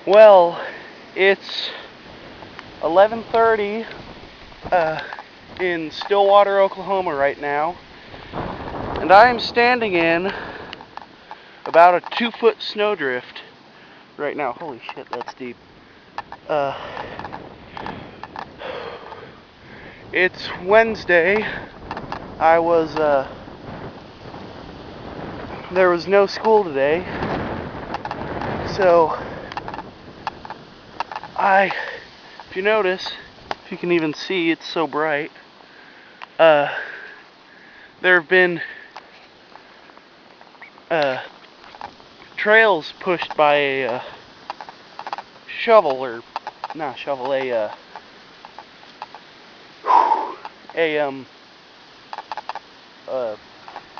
Well, it's 11:30 in Stillwater, Oklahoma right now, and I am standing in about a 2-foot snowdrift right now. Holy shit, that's deep. It's Wednesday. There was no school today, so if you notice, if you can even see, it's so bright. There have been trails pushed by a shovel, or not shovel, a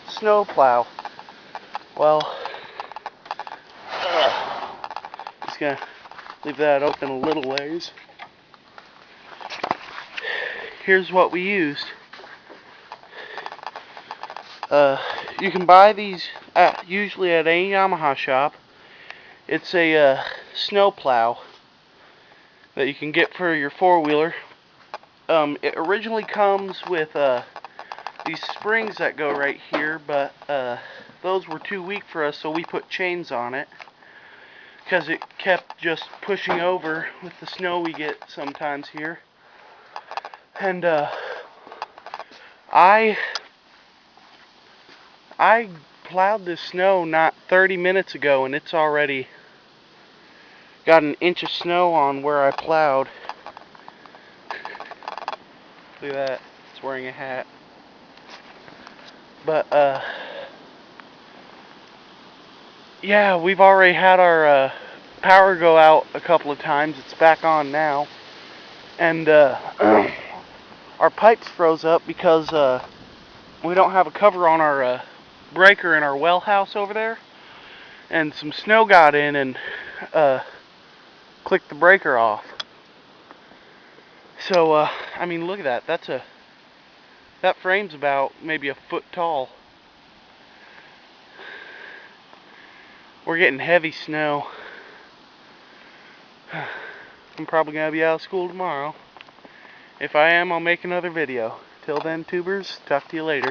snow plow. Well, just gonna leave that open a little ways. Here's what we used. You can buy these usually at any Yamaha shop. It's a snow plow that you can get for your four-wheeler. It originally comes with these springs that go right here, but those were too weak for us, so we put chains on it because it kept just pushing over with the snow we get sometimes here. And I plowed this snow not 30 minutes ago, and it's already got an inch of snow on where I plowed. Look at that, it's wearing a hat. But yeah, we've already had our power go out a couple of times. It's back on now. And our pipes froze up because we don't have a cover on our breaker in our well house over there. And some snow got in and clicked the breaker off. So, I mean, look at that. That frame's about maybe a foot tall. We're getting heavy snow. I'm probably going to be out of school tomorrow. If I am, I'll make another video. Till then, tubers, talk to you later.